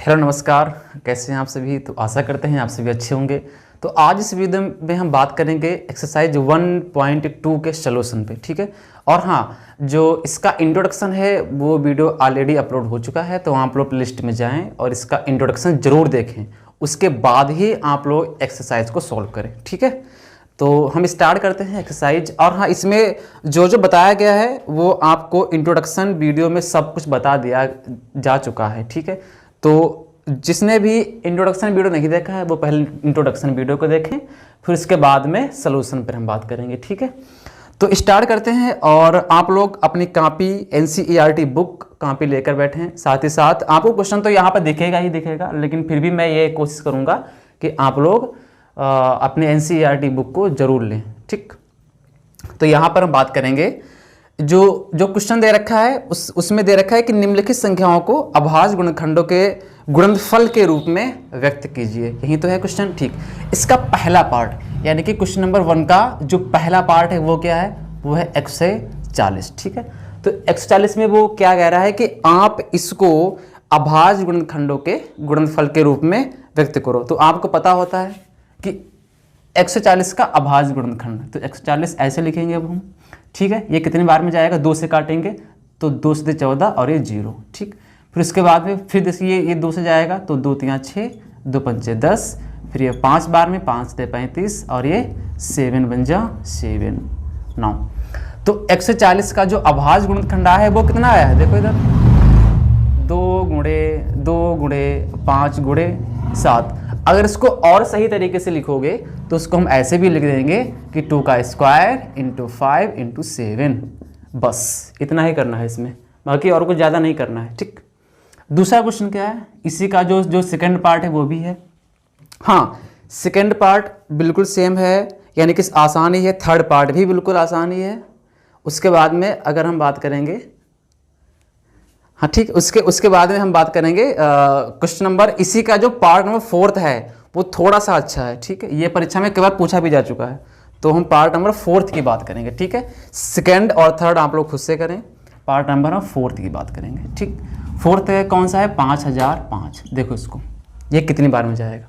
Hello नमस्कार, कैसे हैं आप सभी। तो आशा करते हैं आप सभी अच्छे होंगे। तो आज इस वीडियो में हम बात करेंगे एक्सरसाइज 1.2 के सॉल्यूशन पे, ठीक है। और हाँ, जो इसका इंट्रोडक्शन है वो वीडियो ऑलरेडी अपलोड हो चुका है, तो आप लोग प्लेलिस्ट में जाएं और इसका इंट्रोडक्शन ज़रूर देखें, उसके बाद ही आप लोग एक्सरसाइज को सॉल्व करें, ठीक है। तो हम स्टार्ट करते हैं एक्सरसाइज। और हाँ, इसमें जो जो बताया गया है वो आपको इंट्रोडक्शन वीडियो में सब कुछ बता दिया जा चुका है, ठीक है। तो जिसने भी इंट्रोडक्शन वीडियो नहीं देखा है वो पहले इंट्रोडक्शन वीडियो को देखें, फिर उसके बाद में सलूशन पर हम बात करेंगे, ठीक है। तो स्टार्ट करते हैं। और आप लोग अपनी कॉपी NCERT बुक कॉपी लेकर बैठें। साथ ही साथ आपको क्वेश्चन तो यहाँ पर दिखेगा ही दिखेगा, लेकिन फिर भी मैं ये कोशिश करूँगा कि आप लोग अपने NCERT बुक को जरूर लें, ठीक। तो यहाँ पर हम बात करेंगे, जो क्वेश्चन दे रखा है उसमें दे रखा है कि निम्नलिखित संख्याओं को अभाज्य गुणनखंडों के गुणनफल के रूप में व्यक्त कीजिए। यही तो है क्वेश्चन, ठीक। इसका पहला पार्ट यानी कि क्वेश्चन नंबर 1 का जो पहला पार्ट है वो क्या है, वो है 140, ठीक है। तो 140 में वो क्या कह रहा है कि आप इसको अभाज्य गुणनखंडों के गुणनफल के रूप में व्यक्त करो। तो आपको पता होता है कि 140 का अभाज्य गुणनखंड, तो 140 ऐसे लिखेंगे अब हम, ठीक है। ये कितने बार में जाएगा, 2 से काटेंगे तो 2 से 14 और ये 0, ठीक। फिर उसके बाद में फिर देखिए ये 2 से जाएगा तो 2 3 6, 2 5 10, फिर ये 5 बार में 5 से 35 और ये 7 बन जा 7 9। तो 140 का जो अभाज्य गुणनखंड है वो कितना आया है, देखो इधर 2 गुणे 5 गुणे 7। अगर इसको और सही तरीके से लिखोगे तो उसको हम ऐसे भी लिख देंगे कि 2 का स्क्वायर इंटू 5 इंटू 7। बस इतना ही करना है इसमें, बाकी और कुछ ज़्यादा नहीं करना है, ठीक। दूसरा क्वेश्चन क्या है, इसी का जो सेकंड पार्ट है वो भी है। हाँ, सेकंड पार्ट बिल्कुल सेम है, यानी कि आसान ही है। थर्ड पार्ट भी बिल्कुल आसान ही है। उसके बाद में अगर हम बात करेंगे, हाँ ठीक, उसके बाद में हम बात करेंगे क्वेश्चन नंबर, इसी का जो पार्ट नंबर 4 है वो थोड़ा सा अच्छा है, ठीक है। ये परीक्षा में कई बार पूछा भी जा चुका है, तो हम पार्ट नंबर 4 की बात करेंगे, ठीक है। सेकंड और थर्ड आप लोग खुद से करें, पार्ट नंबर 4 की बात करेंगे, ठीक। 4 कौन सा है, 5005। देखो इसको, ये कितनी बार में जाएगा,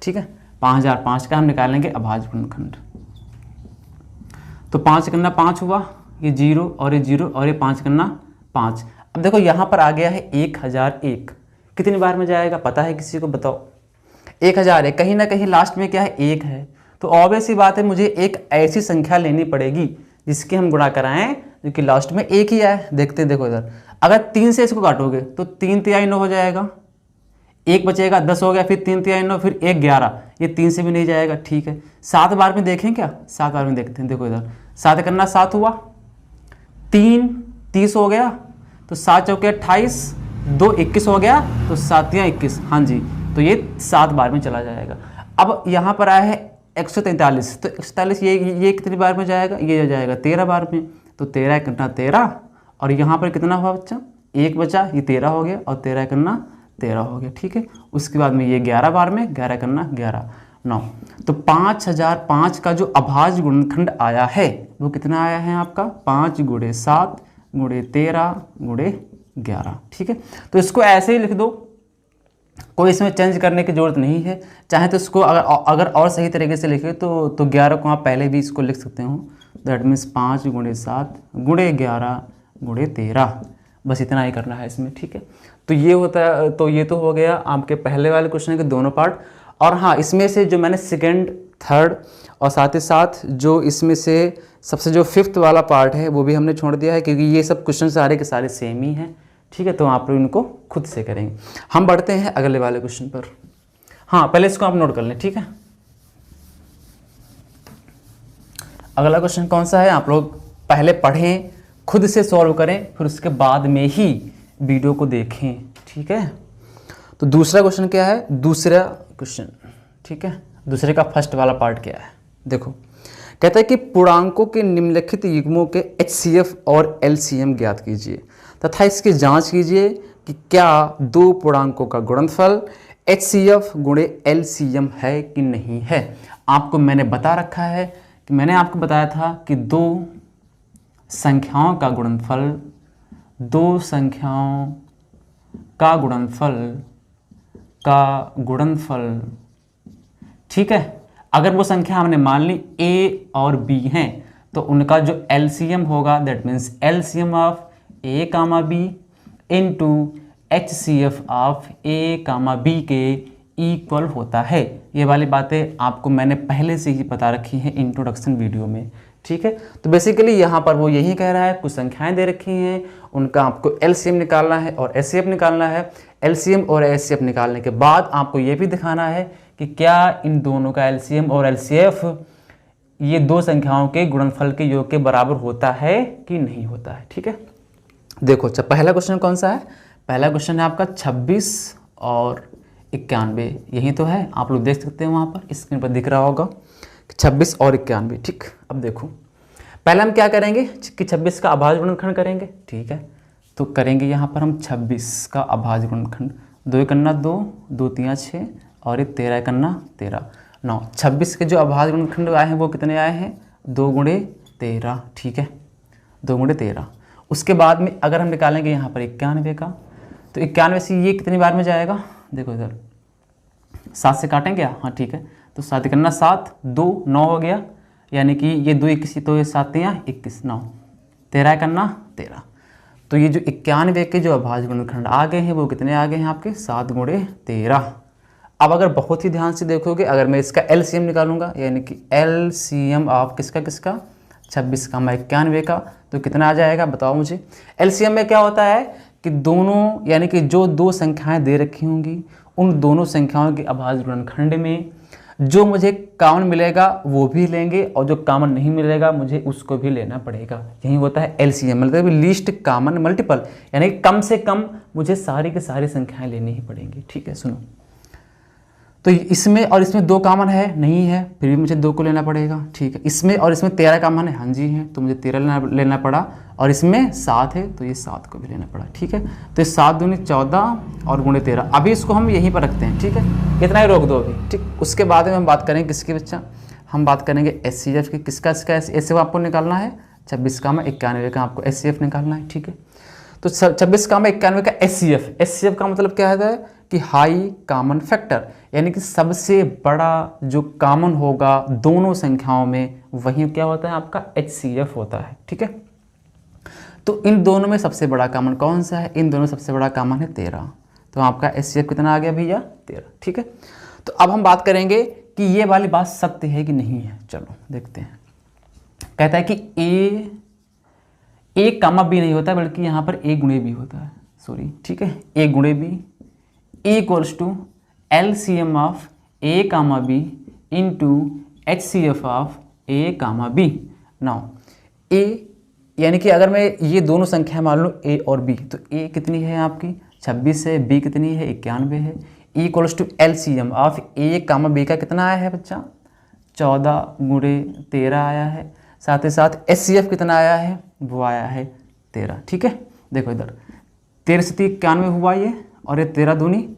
ठीक है। 5005 का हम निकालेंगे अभाज्य गुणनखंड। तो 5 करना 5 हुआ, ये 0 और ये 0 और ये 5 करना 5। अब देखो यहाँ पर आ गया है 1001, कितनी बार में जाएगा, पता है किसी को, बताओ। 1000 है, कहीं ना कहीं लास्ट में क्या है, 1 है। तो ऑब्वियस सी बात है, मुझे एक ऐसी संख्या लेनी पड़ेगी जिसकी हम गुणा कराएं जो कि लास्ट में 1 ही आए। देखते हैं, देखो इधर, अगर 3 से इसको काटोगे तो 3 तिहाई 9 हो जाएगा, 1 बचेगा, 10 हो गया, फिर 3 तिहाई 9, फिर 1 11, ये 3 से भी नहीं जाएगा, ठीक है। 7 बार में देखें क्या, 7 बार में देखते हैं। देखो इधर 7 करना 7 हुआ, 3 30 हो गया, तो 7 चौके 28, 2 21 हो गया, तो 7 या 21, हाँ जी। तो ये 7 बार में चला जाएगा। अब यहाँ पर आया है 143, तो 143 ये कितनी बार में जाएगा, ये जाएगा 13 बार में। तो 13 करना 13, और यहाँ पर कितना हुआ बच्चा, 1 बचा, ये 13 हो गया, और 13 करना 13 हो गया, ठीक है। उसके बाद में ये 11 बार में, 11 करना 11 9। तो 5005 का जो अभाज्य गुणनखंड आया है वो कितना आया है आपका, 5 गुणे 7 गुणे 13 गुणे 11, ठीक है। तो इसको ऐसे ही लिख दो, कोई इसमें चेंज करने की जरूरत नहीं है। चाहे तो इसको अगर और सही तरीके से लिखे तो 11 को आप पहले भी इसको लिख सकते हो, दैट मीन्स 5 गुणे 7 गुणे 11 गुणे 13। बस इतना ही करना है इसमें, ठीक है। तो ये होता है, तो ये तो हो गया आपके पहले वाले क्वेश्चन के दोनों पार्ट। और हाँ, इसमें से जो मैंने सेकेंड थर्ड और साथ ही साथ जो इसमें से सबसे जो 5th वाला पार्ट है वो भी हमने छोड़ दिया है, क्योंकि ये सब क्वेश्चन सारे के सारे सेम ही हैं, ठीक है। तो आप लोग इनको खुद से करेंगे। हम बढ़ते हैं अगले वाले क्वेश्चन पर। हाँ, पहले इसको आप नोट कर लें, ठीक है। अगला क्वेश्चन कौन सा है, आप लोग पहले पढ़ें, खुद से सॉल्व करें, फिर उसके बाद में ही वीडियो को देखें, ठीक है। तो दूसरा क्वेश्चन क्या है, दूसरा क्वेश्चन, ठीक है। दूसरे का फर्स्ट वाला पार्ट क्या है, देखो, कहता है कि पूर्णांकों के निम्नलिखित युग्मों के HCF और LCM ज्ञात कीजिए तथा इसकी जांच कीजिए कि क्या 2 पूर्णांकों का गुणनफल HCF गुणे LCM है कि नहीं है। आपको मैंने बता रखा है कि मैंने आपको बताया था कि 2 संख्याओं का गुणनफल का गुणनफल, ठीक है। अगर वो संख्या हमने मान ली ए और बी हैं तो उनका जो एलसीएम होगा that means LCM of A comma B into HCF of A comma B के इक्वल होता है। ये वाली बातें आपको मैंने पहले से ही बता रखी हैं इंट्रोडक्शन वीडियो में, ठीक है। तो बेसिकली यहाँ पर वो यही कह रहा है, कुछ संख्याएं दे रखी हैं, उनका आपको एलसीएम निकालना है और एचसीएफ निकालना है। एलसीएम और एचसीएफ निकालने के बाद आपको ये भी दिखाना है कि क्या इन दोनों का एलसीएम और एलसीएफ ये दो संख्याओं के गुणनफल के योग के बराबर होता है कि नहीं होता है, ठीक है। देखो अच्छा, पहला क्वेश्चन कौन सा है? पहला क्वेश्चन है आपका 26 और 91, यही तो है, आप लोग देख सकते हैं वहाँ पर स्क्रीन पर दिख रहा होगा 26 और 91, ठीक। अब देखो पहले हम क्या करेंगे कि 26 का अभाज्य गुणनखंड करेंगे, ठीक है। तो करेंगे यहाँ पर हम 26 का अभाज्य गुणनखंड, 2 कन्ना 2, 2 तिया 6 और ये 13 कन्ना 13 9। 26 के जो अभाज्य गुणनखंड आए हैं वो कितने आए हैं? 2 गुणे 13, ठीक है, 2 गुणे 13। उसके बाद में अगर हम निकालेंगे यहाँ पर 91 का, तो 91 से ये कितनी बार में जाएगा? देखो इधर 7 से काटेंगे, हाँ ठीक है। तो 7 कन्ना 7, 2 9 हो गया, यानी कि ये 2 21, तो ये 7 21 9, 13 कन्ना 13। तो ये जो 91 के जो अभाज्य गुणनखंड आ गए हैं वो कितने आ गए हैं आपके? 7 गुणे 13। अब अगर बहुत ही ध्यान से देखोगे, अगर मैं इसका एलसीएम निकालूंगा, यानी कि एलसीएम ऑफ किसका 26 का 91 का, तो कितना आ जाएगा बताओ मुझे। एलसीएम में क्या होता है कि दोनों, यानी कि जो दो संख्याएं दे रखी होंगी उन दोनों संख्याओं के अभाज्य गुणनखंड में जो मुझे कॉमन मिलेगा वो भी लेंगे और जो कॉमन नहीं मिलेगा मुझे उसको भी लेना पड़ेगा। यही होता है एलसीएम, मतलब लीस्ट कॉमन मल्टीपल, यानी कम से कम मुझे सारी की सारी संख्याएं लेनी ही पड़ेंगी, ठीक है। सुनो, तो इसमें और इसमें 2 कॉमन है नहीं है, फिर भी मुझे 2 को लेना पड़ेगा, ठीक है। इसमें और इसमें 13 कॉमन है, हाँ जी है, तो मुझे 13 लेना पड़ा, और इसमें 7 है तो ये 7 को भी लेना पड़ा, ठीक है। तो ये 7 दूनी 14 और गुणे 13। अभी इसको हम यहीं पर रखते हैं, ठीक है, इतना ही रोक दो अभी, ठीक। उसके बाद में हम बात करेंगे किसकी बच्चा, हम बात करेंगे एचसीएफ की। किसका एचसीएफ आपको निकालना है? 26 का 91 का आपको एचसीएफ निकालना है, ठीक है। तो 26 का 91 का एचसीएफ, एचसीएफ का मतलब क्या है कि हाई कॉमन फैक्टर, यानी कि सबसे बड़ा जो कॉमन होगा दोनों संख्याओं में वही क्या होता है आपका एचसीएफ होता है, ठीक है। तो इन दोनों में सबसे बड़ा कॉमन कौन सा है? इन दोनों में सबसे बड़ा कॉमन है 13, तो आपका एचसीएफ कितना आ गया भैया? 13, ठीक है। तो अब हम बात करेंगे कि ये वाली बात सत्य है कि नहीं है, चलो देखते हैं। कहता है कि ए कामा बी नहीं होता बल्कि यहाँ पर ए गुणे बी होता है, सॉरी, ठीक है, ए गुणे B equals to LCM of A comma B into HCF of A comma B. Now A, यानी कि अगर मैं ये दोनों संख्या मान लूँ ए और बी, तो ए कितनी है आपकी? 26 है, बी कितनी है? 91 है, equals to LCM of A comma B का कितना आया है बच्चा? 14 गुणे 13 आया है, साथ ही साथ एचसीएफ कितना आया है? वो आया है 13, ठीक है। देखो इधर 13 से 91 हुआ ये, और ये 13 दूनी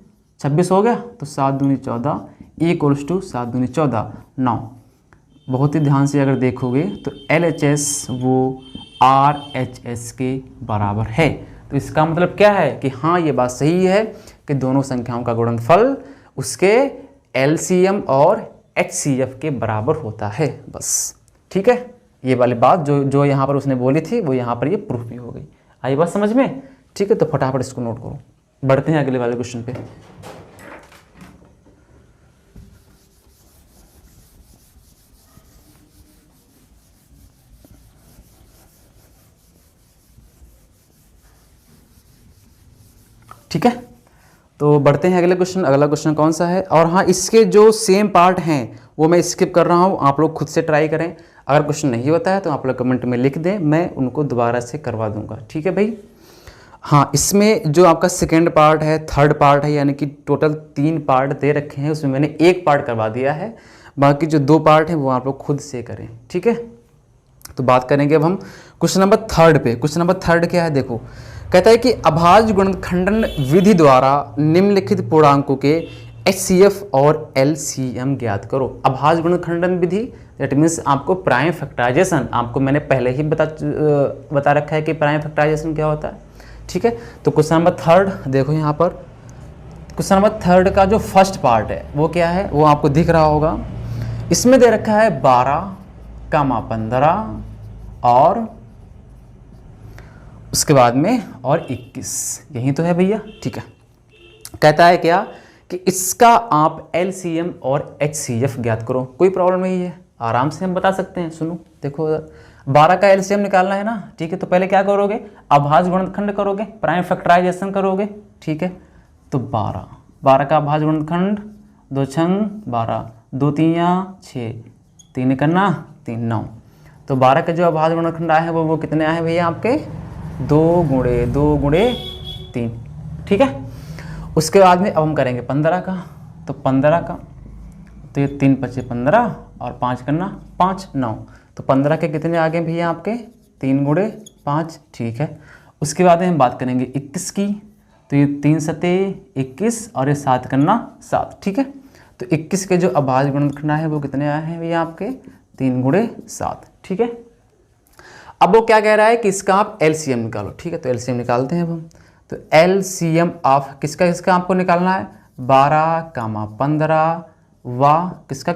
26 हो गया, तो 7 दूनी 14 इक्वल्स टू 7 दूनी 14। 9 बहुत ही ध्यान से अगर देखोगे तो LHS वो RHS के बराबर है। तो इसका मतलब क्या है कि हाँ ये बात सही है कि दोनों संख्याओं का गुणनफल उसके LCM और HCF के बराबर होता है, बस, ठीक है। ये वाली बात जो यहाँ पर उसने बोली थी वो यहाँ पर ये प्रूफ भी हो गई। आई बात समझ में, ठीक है। तो फटाफट इसको नोट करो, बढ़ते हैं अगले वाले क्वेश्चन पे। ठीक है, तो बढ़ते हैं अगले क्वेश्चन। अगला क्वेश्चन कौन सा है? और हाँ, इसके जो सेम पार्ट हैं वो मैं स्किप कर रहा हूँ, आप लोग खुद से ट्राई करें। अगर क्वेश्चन नहीं होता है तो आप लोग कमेंट में लिख दें, मैं उनको दोबारा से करवा दूंगा, ठीक है भाई। हाँ, इसमें जो आपका सेकेंड पार्ट है, थर्ड पार्ट है, यानी कि टोटल 3 पार्ट दे रखे हैं, उसमें मैंने 1 पार्ट करवा दिया है, बाकी जो 2 पार्ट हैं वो आप लोग खुद से करें, ठीक है। तो बात करेंगे अब हम क्वेश्चन नंबर 3 पे। क्वेश्चन नंबर 3 क्या है? देखो, कहता है कि अभाज्य गुणनखंडन विधि द्वारा निम्नलिखित पूर्णांकों के HCF और LCM ज्ञात करो। अभाज्य गुणनखंडन विधि दैट मीन्स आपको प्राइम फैक्टराइजेशन, आपको मैंने पहले ही बता रखा है कि प्राइम फैक्टराइजेशन क्या होता है, ठीक है। तो क्वेश्चन नंबर 3 देखो यहाँ पर, क्वेश्चन नंबर 3 का जो फर्स्ट पार्ट है वो क्या है, वो आपको दिख रहा होगा। इसमें दे रखा है 12, 15 और उसके बाद में और 21, यही तो है भैया। ठीक है, कहता है क्या कि इसका आप LCM और HCF ज्ञात करो। कोई प्रॉब्लम नहीं है, आराम से हम बता सकते हैं। सुनो देखो, 12 का LCM निकालना है ना। ठीक है, तो पहले क्या करोगे, अभाज्य गुणनखंड करोगे, प्राइम फैक्टराइजेशन करोगे। ठीक है, तो 12 का अभाज्य गुणनखंड, 2 छंग 12, 2 तिया 6, 3 करना 3 9। तो 12 के जो अभाज्य गुणनखंड आए हैं वो कितने आए हैं भैया आपके, 2 गुणे 3। ठीक है, उसके बाद में अब हम करेंगे 15 का। तो 15 का तो ये 3 5 15 और 5 करना 5 9। तो 15 के कितने आ गए भैया आपके, 3 गुणे 5। ठीक है, उसके बाद में हम बात करेंगे 21 की। तो ये 3 सते 21 और ये 7 करना 7। ठीक है, तो 21 के जो अभाज्य गुणनखंड है वो कितने आए हैं भैया आपके, 3 गुणे 7। ठीक है, अब वो क्या कह रहा है कि इसका आप LCM निकालो। ठीक है, तो LCM निकालते हैं अब हम। तो LCM ऑफ किसका आपको निकालना है, 12, 15 व किसका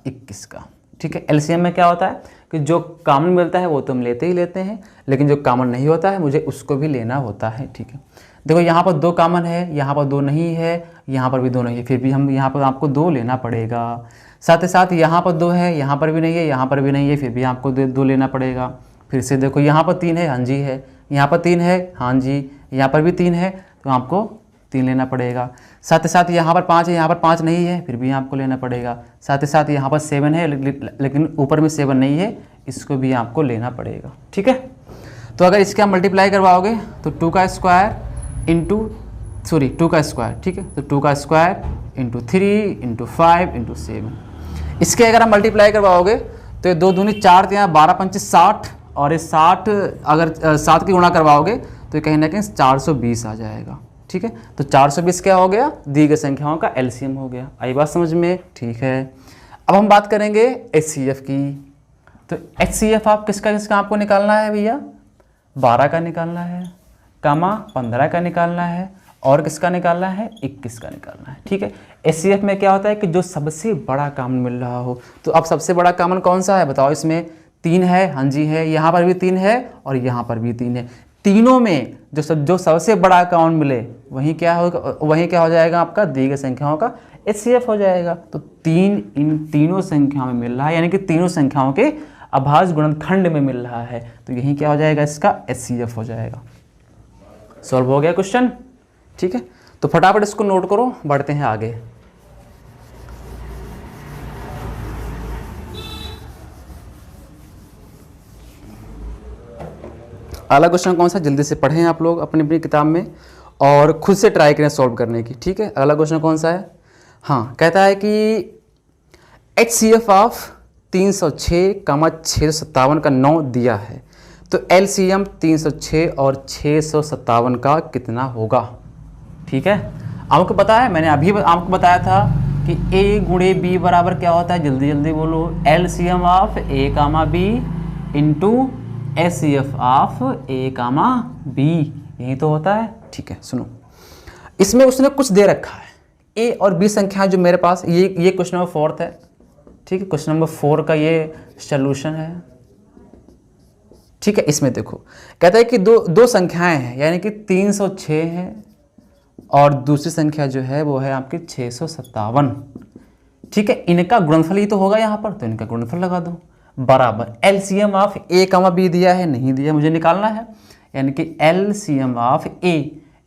21 का। ठीक है, LCM में क्या होता है कि जो कॉमन मिलता है वो तो हम लेते ही लेते हैं, लेकिन जो कॉमन नहीं होता है मुझे उसको भी लेना होता है। ठीक है, देखो यहाँ पर 2 कॉमन है, यहाँ पर 2 नहीं है, यहाँ पर भी 2 नहीं है, फिर भी हम यहाँ पर आपको 2 लेना पड़ेगा। साथ ही साथ यहाँ पर 2 है, यहाँ पर भी नहीं है, यहाँ पर भी नहीं है, फिर भी आपको 2 लेना पड़ेगा। फिर से देखो, यहाँ पर 3 है, हाँ जी है, यहाँ पर 3 है, हाँ जी, यहाँ पर भी 3 है, तो आपको 3 लेना पड़ेगा। साथ ही साथ यहाँ पर 5 है, यहाँ पर 5 नहीं है, फिर भी आपको लेना पड़ेगा। साथ ही साथ यहाँ पर 7 है, लेकिन ऊपर में 7 नहीं है, इसको भी आपको लेना पड़ेगा। ठीक है, तो अगर इसके आप मल्टीप्लाई करवाओगे तो 2 का स्क्वायर इंटू 2 का स्क्वायर। ठीक है, तो 2 का स्क्वायर इंटू 3 इंटू 5 इंटू 7। इसके अगर आप मल्टीप्लाई करवाओगे तो ये 2 दूनी 4, 12 पंच 60, और ये 60 अगर 7 की गुणा करवाओगे तो ये कहीं ना कहीं 420 आ जाएगा। ठीक है, तो 420 क्या हो गया, दी गई संख्याओं का LCM हो गया। आई बात समझ में। ठीक है, अब हम बात करेंगे HCF की। तो HCF आप किसका आपको निकालना है भैया, 12 का निकालना है, 15 का निकालना है, और किसका निकालना है, 21 का निकालना है। ठीक है, HCF में क्या होता है कि जो सबसे बड़ा कॉमन मिल रहा हो। तो अब सबसे बड़ा कॉमन कौन सा है बताओ, इसमें 3 है, हाँ जी है, यहाँ पर भी 3 है और यहाँ पर भी 3 है। तीनों में जो सबसे बड़ा कॉमन मिले वही क्या हो जाएगा आपका, दी गई संख्याओं का HCF हो जाएगा। तो 3 इन तीनों संख्याओं में मिल रहा है, यानी कि तीनों संख्याओं के अभाज्य गुणनखंड में मिल रहा है, तो यही क्या हो जाएगा, इसका HCF हो जाएगा। सॉल्व हो गया क्वेश्चन। ठीक है, तो फटाफट इसको नोट करो, बढ़ते हैं आगे। अगला क्वेश्चन कौन सा, जल्दी से पढ़ें आप लोग अपनी अपनी किताब में और खुद से ट्राई करें सॉल्व करने की। ठीक है, अगला क्वेश्चन कौन सा है, हाँ, कहता है कि HCF ऑफ 306, 657 का 9 दिया है, तो LCM 306 और 657 का कितना होगा। ठीक है, आपको पता है, मैंने अभी आपको बताया था कि A गुणे B बराबर क्या होता है, जल्दी जल्दी बोलो, LCM of A, B into HCF of A, B, यही तो होता है। ठीक है, सुनो, इसमें उसने कुछ दे रखा है, A और B संख्या जो मेरे पास, ये क्वेश्चन नंबर 4 है। ठीक है, क्वेश्चन नंबर 4 का ये सॉल्यूशन है। ठीक है, इसमें देखो, कहता है कि दो संख्याएं हैं, यानी कि 306 है और दूसरी संख्या जो है वो है आपकी 657। ठीक है, इनका गुणनफल ही तो होगा यहाँ पर, तो इनका गुणनफल लगा दो, बराबर LCM ऑफ A, B दिया है, नहीं दिया, मुझे निकालना है, यानी कि LCM of A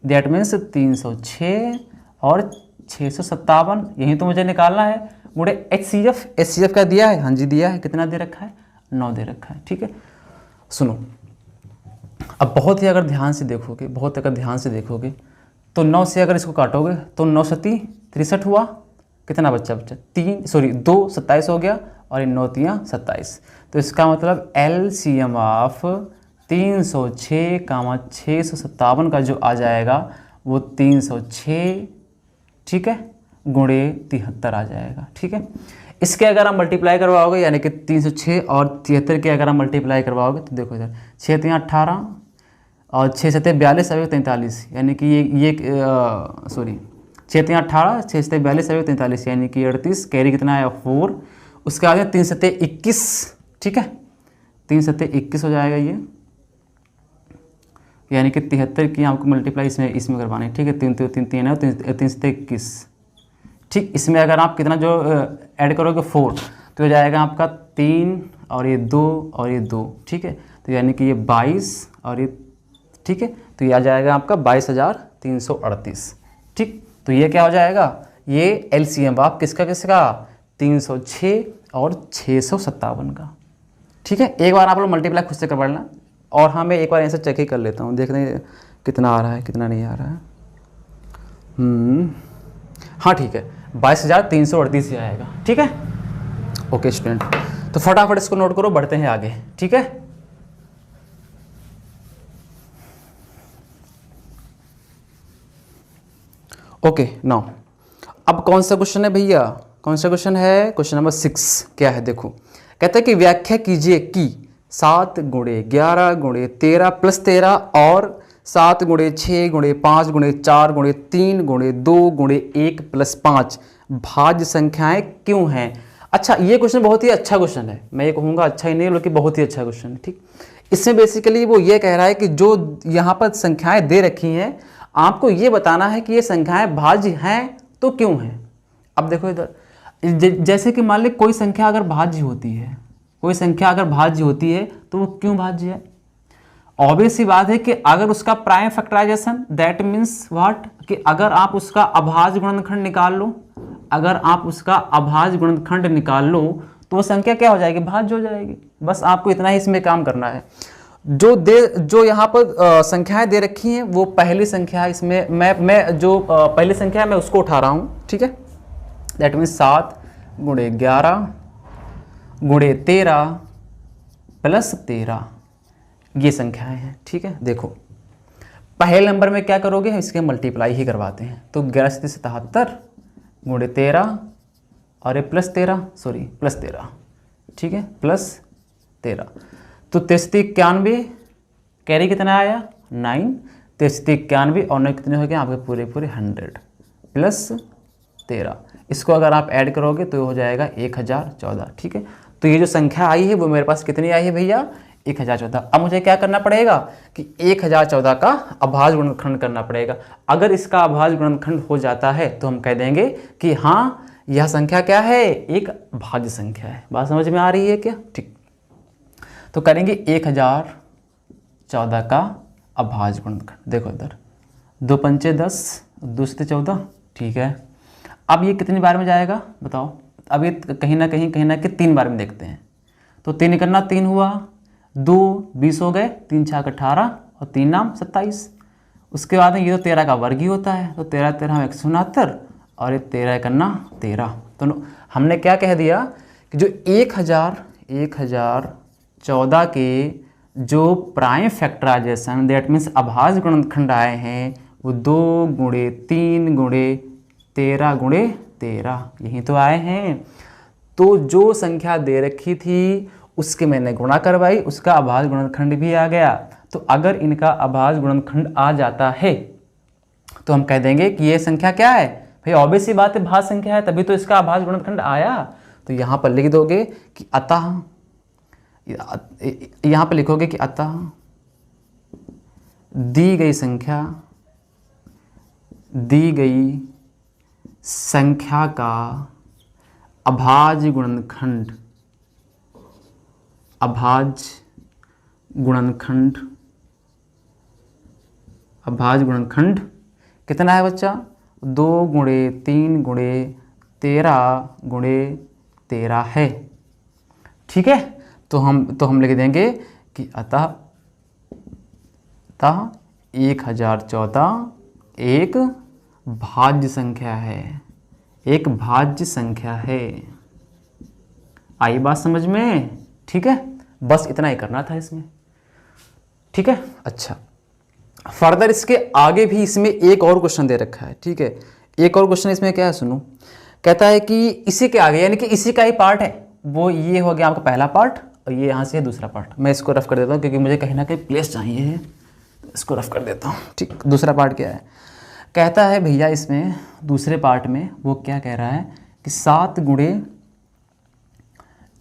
that means 306 और 657, यही तो मुझे निकालना है, गुणे HCF का दिया है, हाँ जी दिया है, कितना दे रखा है, 9 दे रखा है। ठीक है, सुनो, अब बहुत ही अगर ध्यान से देखोगे तो 9 से अगर इसको काटोगे तो 9 सती 63 हुआ, कितना बच्चा 2 27 हो गया, और इन 9 तियाँ 27। तो इसका मतलब LCM ऑफ 306, 657 का जो आ जाएगा वो 306, ठीक है, गुणे 73 आ जाएगा। ठीक है, इसके अगर आप मल्टीप्लाई करवाओगे, यानी कि 306 और 73 के अगर आप मल्टीप्लाई करवाओगे तो देखो इधर 6 तियाँ 18 और 6 सते 42 और 43, यानी कि ये 6 3 18, 6 7 42, 7 43 यानी कि 38, कैरी कितना आया 4, उसके बाद 3 7 21, ठीक है 3 7 21 हो जाएगा ये, यानी कि 73 की आपको मल्टीप्लाई इसमें करवानी है, ठीक है 3 3 3 3 है, 3 7 21, ठीक। इसमें अगर आप कितना जो ऐड करोगे 4 तो हो जाएगा आपका 3 और ये 2 और ये 2, ठीक है, तो यानी कि ये 22 और ये, ठीक है, तो ये आ जाएगा आपका 22,338, ठीक। तो ये क्या हो जाएगा, ये एलसीएम आप किसका 306 और 657 का, ठीक है। एक बार आप लोग मल्टीप्लाई खुद से कर लेना, और हाँ मैं एक बार ऐसा चेक ही कर लेता हूँ, देखते हैं कितना आ रहा है कितना नहीं आ रहा है। हाँ ठीक है 22,338 ही आएगा, ठीक है। ओके स्टूडेंट, तो फटाफट इसको नोट करो, बढ़ते हैं आगे, ठीक है। ओके नाउ अब कौन सा क्वेश्चन है भैया, कौन सा क्वेश्चन है, क्वेश्चन नंबर 6 क्या है देखो, कहता है कि व्याख्या कीजिए कि 7 गुणे 11 गुणे 13 प्लस 13 और 7 गुणे 6 गुणे 5 गुणे 4 गुणे 3 गुणे 2 गुणे 1 प्लस 5 भाज्य संख्याएं क्यों हैं। अच्छा ये क्वेश्चन बहुत ही अच्छा क्वेश्चन है, मैं ये कहूँगा अच्छा ही नहीं बल्कि बहुत ही अच्छा क्वेश्चन है, ठीक। इसमें बेसिकली वो ये कह रहा है कि जो यहाँ पर संख्याएं दे रखी हैं आपको ये बताना है कि ये संख्याएं भाज्य हैं तो क्यों हैं। अब देखो इधर जैसे कि मान ली कोई संख्या अगर भाज्य होती है, कोई संख्या अगर भाज्य होती है तो वो क्यों भाज्य है। ऑब्वियस सी बात है कि अगर उसका prime factorization that means what, कि अगर आप उसका अभाज्य गुणनखंड निकाल लो, अगर आप उसका अभाज्य गुणनखंड निकाल लो तो वो संख्या क्या हो जाएगी, भाज्य हो जाएगी। बस आपको इतना ही इसमें काम करना है। जो यहाँ पर संख्याएं दे रखी हैं वो पहली संख्या है, इसमें मैं जो पहली संख्या है मैं उसको उठा रहा हूँ, ठीक है। दैट मीन्स 7 गुणे 11 गुणे 13 प्लस 13 ये संख्याएं हैं, ठीक है। देखो पहले नंबर में क्या करोगे, इसके मल्टीप्लाई ही करवाते हैं, तो 11 से 77 गुणे 13 और ये प्लस 13, ठीक है प्लस 13, तो 63 91, कैरी कितना आया 9, 63 91 और 9 कितने हो गए आपके पूरे 100 प्लस 13, इसको अगर आप ऐड करोगे तो हो जाएगा 1014, ठीक है। तो ये जो संख्या आई है वो मेरे पास कितनी आई है भैया 1014। अब मुझे क्या करना पड़ेगा कि 1014 का अभाज्य गुणनखंड करना पड़ेगा। अगर इसका अभाज्य गुणनखंड हो जाता है तो हम कह देंगे कि हाँ यह संख्या क्या है, एक भाज्य संख्या है। बात समझ में आ रही है क्या, ठीक। तो करेंगे 1014 का अभाज्य गुणनखंड। देखो इधर 2 पंचे 10, 2 से 14, ठीक है। अब ये कितनी बार में जाएगा बताओ, अब ये कहीं ना कहीं 3 बार में देखते हैं, तो 3 करना 3 हुआ, 2 20 हो गए, 3 6 18 और 3 नाम 27। उसके बाद में ये तो 13 का वर्ग ही होता है, तो 13 13 169 और ये 13 करना 13। तो हमने क्या कह दिया कि जो 1014 के जो प्राइम फैक्टराइजेशन दैट मीन्स अभाज्य गुणनखंड आए हैं वो 2 गुणे 3 गुणे 13 गुणे 13 यही तो आए हैं। तो जो संख्या दे रखी थी उसके मैंने गुणा करवाई, उसका अभाज्य गुणनखंड भी आ गया। तो अगर इनका अभाज्य गुणनखंड आ जाता है तो हम कह देंगे कि ये संख्या क्या है भाई, ऑब्वियस सी बात है भाज्य संख्या है, तभी तो इसका अभाज्य गुणनखंड आया। तो यहाँ पर लिख दोगे कि अतः, यहाँ पर लिखोगे कि अतः दी गई संख्या का अभाज्य गुणनखंड कितना है बच्चा, 2 गुणे 3 गुणे 13 गुणे 13 है, ठीक है। तो हम लिख देंगे कि अतः 1014 एक भाज्य संख्या है, एक भाज्य संख्या है। आई बात समझ में, ठीक है। बस इतना ही करना था इसमें, ठीक है। अच्छा फर्दर इसके आगे भी इसमें एक और क्वेश्चन दे रखा है, ठीक है। एक और क्वेश्चन इसमें क्या है सुनो, कहता है कि इसी के आगे यानी कि इसी का ही पार्ट है, वो ये हो गया आपका पहला पार्ट और ये यहाँ से दूसरा पार्ट। मैं इसको रफ कर देता हूँ क्योंकि मुझे कहीं ना कहीं प्लेस चाहिए है, इसको रफ कर देता हूँ, ठीक। दूसरा पार्ट क्या है, कहता है भैया इसमें दूसरे पार्ट में वो क्या कह रहा है कि 7 गुणे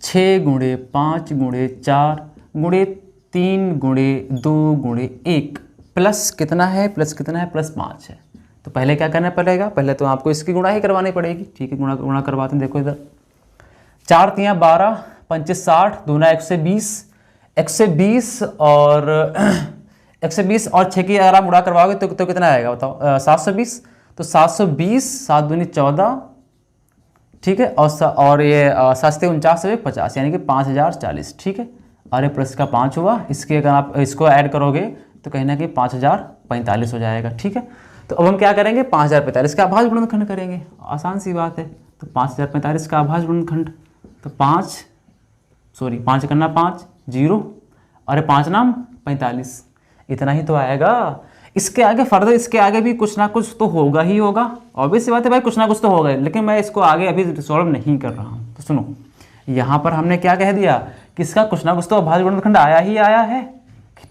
6 गुणे 5 गुणे 4 गुणे 3 गुणे 2 गुणे 1 प्लस कितना है, प्लस 5 है। तो पहले क्या करना पड़ेगा, पहले तो आपको इसकी गुणा ही करवानी पड़ेगी। ठीक है, गुणा करवाते हैं। देखो इधर 4 तियाँ 12, 5 60, दूना 120, 120 और 120 और 6 की अगर आप गुणा करवाओगे तो कितना आएगा बताओ, 720। तो 720, 7 दूनी 14, ठीक है, और ये 7 49 50, यानी कि 5040। ठीक है, और ये प्लस का 5 हुआ, इसके अगर आप इसको ऐड करोगे तो कहीं ना कहीं 5045 हो जाएगा। ठीक है, तो अब हम क्या करेंगे, 5045 का आभाज्य गुणनखंड करेंगे। आसान सी बात है। तो 5045 का आभाज्य गुणनखंड, तो 5 करना 5 0 और 5 नाम 45, इतना ही तो आएगा। इसके आगे फर्दर, इसके आगे भी कुछ ना कुछ तो होगा ही होगा। ऑब्वियस सी बात है भाई, कुछ ना कुछ तो होगा, लेकिन मैं इसको आगे अभी सॉल्व नहीं कर रहा हूँ। तो सुनो, यहाँ पर हमने क्या कह दिया कि इसका कुछ ना कुछ तो अभाज्य गुणनखंड आया ही आया है।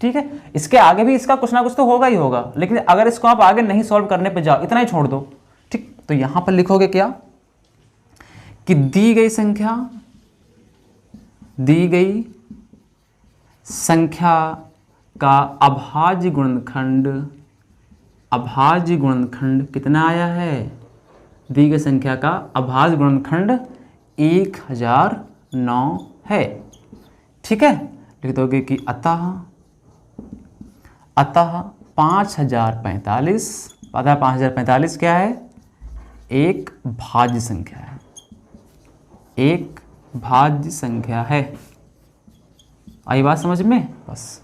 ठीक है, इसके आगे भी इसका कुछ ना कुछ तो होगा ही होगा, लेकिन अगर इसको आप आगे नहीं सॉल्व करने पे जाओ, इतना ही छोड़ दो। ठीक, तो यहां पर लिखोगे क्या कि दी गई संख्या का अभाज्य गुणनखंड कितना आया है, दी गई संख्या का अभाज्य गुणनखंड 1009 है। ठीक है, लिख दोगे कि अतः 5045, पता है 5045 क्या है, एक भाज्य संख्या है, एक भाज्य संख्या है। आई बात समझ में? बस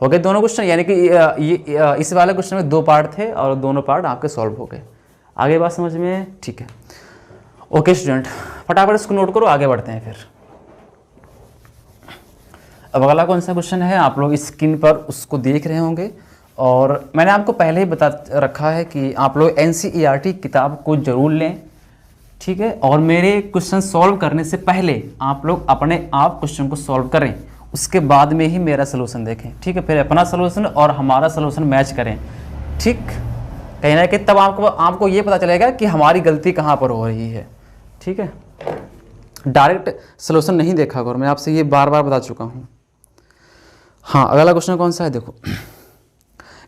हो गए दोनों क्वेश्चन, यानी कि ये इस वाले क्वेश्चन में 2 पार्ट थे और दोनों पार्ट आपके सॉल्व हो गए। आगे बात समझ में? ठीक है, ओके स्टूडेंट, फटाफट इसको नोट करो, आगे बढ़ते हैं फिर। अब अगला कौन सा क्वेश्चन है, आप लोग स्क्रीन पर उसको देख रहे होंगे, और मैंने आपको पहले ही बता रखा है कि आप लोग NCERT किताब को जरूर लें। ठीक है, और मेरे क्वेश्चन सॉल्व करने से पहले आप लोग अपने आप क्वेश्चन को सॉल्व करें, उसके बाद में ही मेरा सलूशन देखें। ठीक है, फिर अपना सलूशन और हमारा सलूशन मैच करें। ठीक, कहीं ना कहीं तब आपको ये पता चलेगा कि हमारी गलती कहाँ पर हो रही है। ठीक है, डायरेक्ट सलूशन नहीं देखा करो, मैं आपसे ये बार बार बता चुका हूँ। हाँ, अगला क्वेश्चन कौन सा है, देखो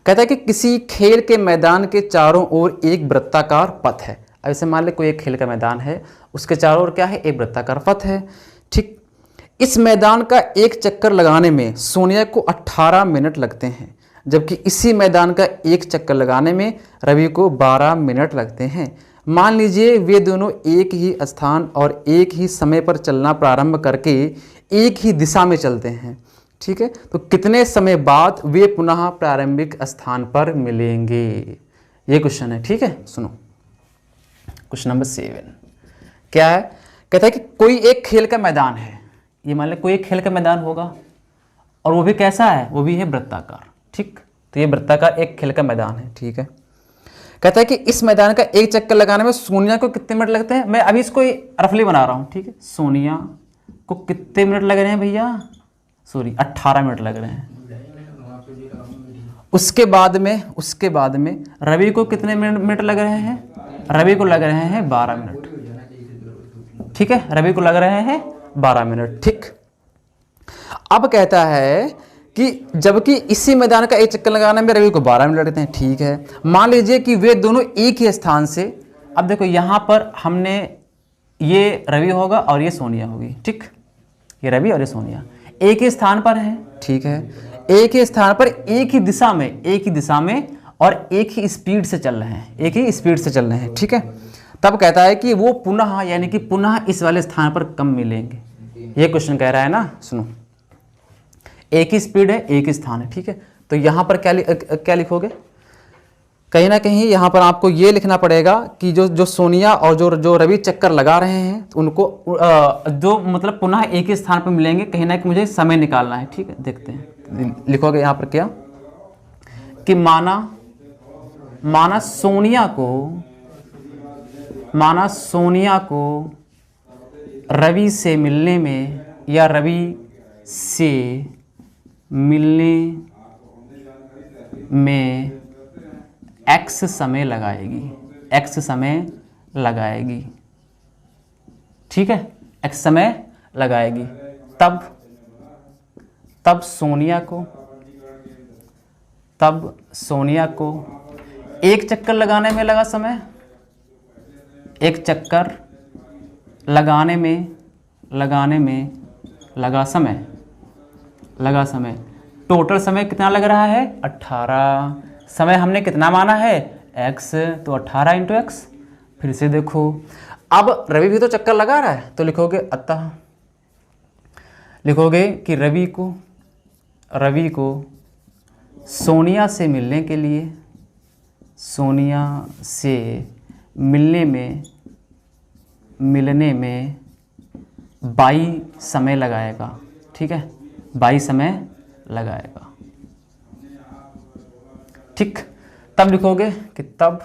कहता है कि किसी खेल के मैदान के चारों ओर एक वृत्ताकार पथ है। अब ऐसे मान ले कोई एक खेल का मैदान है, उसके चारों ओर क्या है, एक वृत्ताकार पथ है। ठीक, इस मैदान का एक चक्कर लगाने में सोनिया को 18 मिनट लगते हैं, जबकि इसी मैदान का एक चक्कर लगाने में रवि को 12 मिनट लगते हैं। मान लीजिए वे दोनों एक ही स्थान और एक ही समय पर चलना प्रारंभ करके एक ही दिशा में चलते हैं। ठीक है, तो कितने समय बाद वे पुनः प्रारंभिक स्थान पर मिलेंगे, ये क्वेश्चन है। ठीक है, सुनो क्वेश्चन नंबर 7 क्या है, कहता है कि कोई एक खेल का मैदान है, ये मान ले कोई एक खेल का मैदान होगा, और वो भी कैसा है, वो भी है वृत्ताकार। ठीक, तो ये वृत्ताकार एक खेल का मैदान है। ठीक है, कहता है कि इस मैदान का एक चक्कर लगाने में सोनिया को कितने मिनट लगते हैं। मैं अभी इसको रफली बना रहा हूँ। ठीक है, सोनिया को कितने मिनट लग रहे हैं भैया, सॉरी 18 मिनट लग रहे हैं। उसके बाद में रवि को कितने मिनट लग रहे हैं, रवि को लग रहे हैं 12 मिनट। ठीक है, रवि को लग रहे हैं 12 मिनट। ठीक, अब कहता है कि जबकि इसी मैदान का एक चक्कर लगाने में रवि को 12 मिनट लगते हैं। ठीक है, मान लीजिए कि वे दोनों एक ही स्थान से, अब देखो यहां पर हमने, ये रवि होगा और ये सोनिया होगी। ठीक, ये रवि और ये सोनिया एक ही स्थान पर है। ठीक है, एक ही स्थान पर एक ही दिशा में और एक ही स्पीड से चल रहे हैं। ठीक है, तब कहता है कि वो पुनः, यानी कि पुनः इस वाले स्थान पर कब मिलेंगे, ये क्वेश्चन कह रहा है ना। सुनो, एक ही स्पीड है, एक ही स्थान है। ठीक है, तो यहां पर क्या लिखोगे, कहीं ना कहीं यहां पर आपको ये लिखना पड़ेगा कि जो सोनिया और जो रवि चक्कर लगा रहे हैं, उनको जो मतलब पुनः एक ही स्थान पर मिलेंगे, कहीं ना कहीं मुझे समय निकालना है। ठीक है, देखते हैं, लिखोगे यहां पर क्या कि माना सोनिया को रवि से मिलने में या रवि से मिलने में एक्स समय लगाएगी, एक्स समय लगाएगी, ठीक है, एक्स समय लगाएगी। तब सोनिया को एक चक्कर लगाने में लगा समय, एक चक्कर लगाने में लगा समय। टोटल समय कितना लग रहा है? 18। समय हमने कितना माना है? x, तो 18 इंटू एक्स। फिर से देखो, अब रवि भी तो चक्कर लगा रहा है, तो लिखोगे अतः, लिखोगे कि रवि को सोनिया से मिलने के लिए, सोनिया से मिलने में 22 समय लगाएगा, ठीक है, 22 समय लगाएगा, ठीक। तब लिखोगे कि तब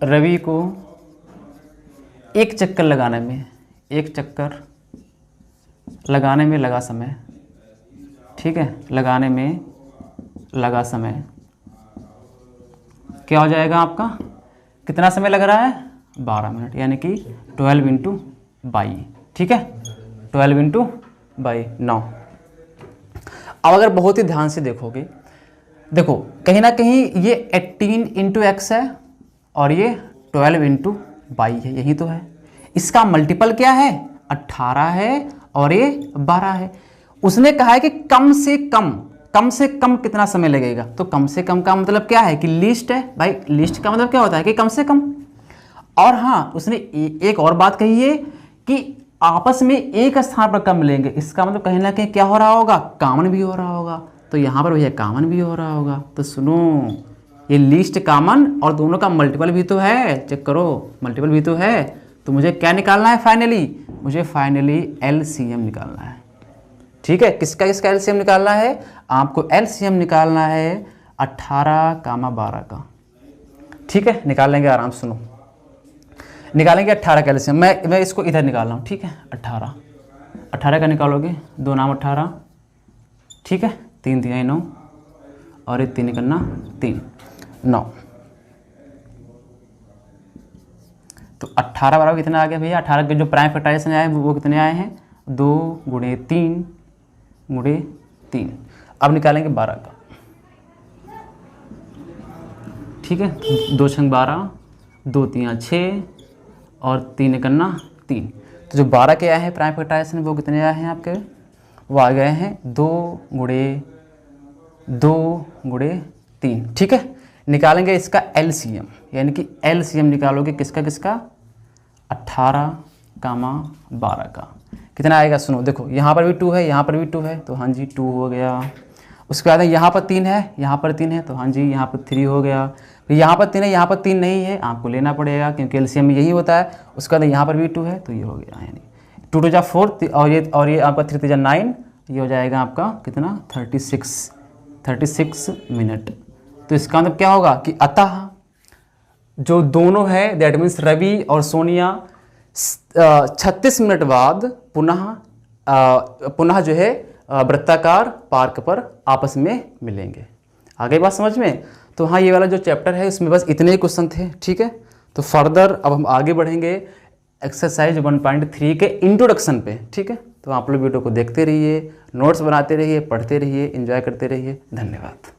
रवि को एक चक्कर लगाने में लगा समय, ठीक है, लगाने में लगा समय। क्या हो जाएगा आपका? कितना समय लग रहा है? 12 मिनट, यानी कि 12 इंटू 22, ठीक है, 12 इंटू 9। अब अगर बहुत ही ध्यान से देखोगे, देखो कहीं ना कहीं ये 18 इंटू एक्स है और ये 12 इंटू 22 है, यही तो है। इसका मल्टीपल क्या है? 18 है और ये 12 है। उसने कहा है कि कम से कम कितना समय लगेगा, तो कम से कम का मतलब क्या है कि लिस्ट है भाई, लिस्ट का मतलब क्या होता है कि कम से कम। और हाँ, उसने एक और बात कही है कि आपस में एक स्थान पर कम मिलेंगे, इसका मतलब कहीं ना कहीं क्या हो रहा होगा? कॉमन भी हो रहा होगा। तो यहाँ पर भैया कॉमन भी हो रहा होगा, तो सुनो, ये लिस्ट कॉमन और दोनों का मल्टीपल भी तो है, चेक करो, मल्टीपल भी तो है। तो मुझे क्या निकालना है फाइनली? मुझे फाइनली एलसीएम निकालना है, ठीक है। किसका एलसीएम निकालना है? आपको एलसीएम निकालना है 18, 12 का, ठीक है। निकाल लेंगे आराम से, सुनो, निकालेंगे 18 का एलसीएम। मैं इसको इधर निकाल रहा हूँ, ठीक है। 18 का निकालोगे, 2 नाम 18, ठीक है, 3 3 9 और 1 3 करना 3 9। तो 18 बराबर कितना आ गया भैया? 18 के जो प्राइम फैक्टराइजेशन आए वो कितने आए हैं? 2 गुणे 3 गुणे 3। अब निकालेंगे 12 का, ठीक है। 2 छंग 12, 2 3 6 और 3 करना 3। तो जो 12 के आए हैं प्राइम फैक्टराइजेशन वो कितने आए हैं आपके? वो आ गए हैं 2 गुणे 3, ठीक है। निकालेंगे इसका एलसीएम, यानी कि एलसीएम निकालोगे किसका? 18, 12 का। कितना आएगा? सुनो, देखो यहाँ पर भी 2 है, यहाँ पर भी 2 है, तो हाँ जी 2 हो गया। उसके बाद यहाँ पर 3 है, यहाँ पर 3 है, तो हाँ जी यहाँ पर 3 हो गया। फिर यहाँ पर 3 है, यहाँ पर 3 नहीं है, आपको लेना पड़ेगा क्योंकि एलसीएम में यही होता है। उसके बाद यहाँ पर भी 2 है, तो ये हो गया, यानी 2 2 जा 4 और ये आपका 3 3 जा 9, ये हो जाएगा आपका कितना? 36 मिनट। तो इसका मतलब क्या होगा कि अतः जो दोनों है, दैट मीन्स रवि और सोनिया 36 मिनट बाद पुनः जो है वृत्ताकार पार्क पर आपस में मिलेंगे। आगे बात समझ में? तो हाँ, ये वाला जो चैप्टर है उसमें बस इतने ही क्वेश्चन थे, ठीक है। तो फर्दर अब हम आगे बढ़ेंगे एक्सरसाइज 1.3 के इंट्रोडक्शन पे, ठीक है। तो आप लोग वीडियो को देखते रहिए, नोट्स बनाते रहिए, पढ़ते रहिए, एंजॉय करते रहिए। धन्यवाद।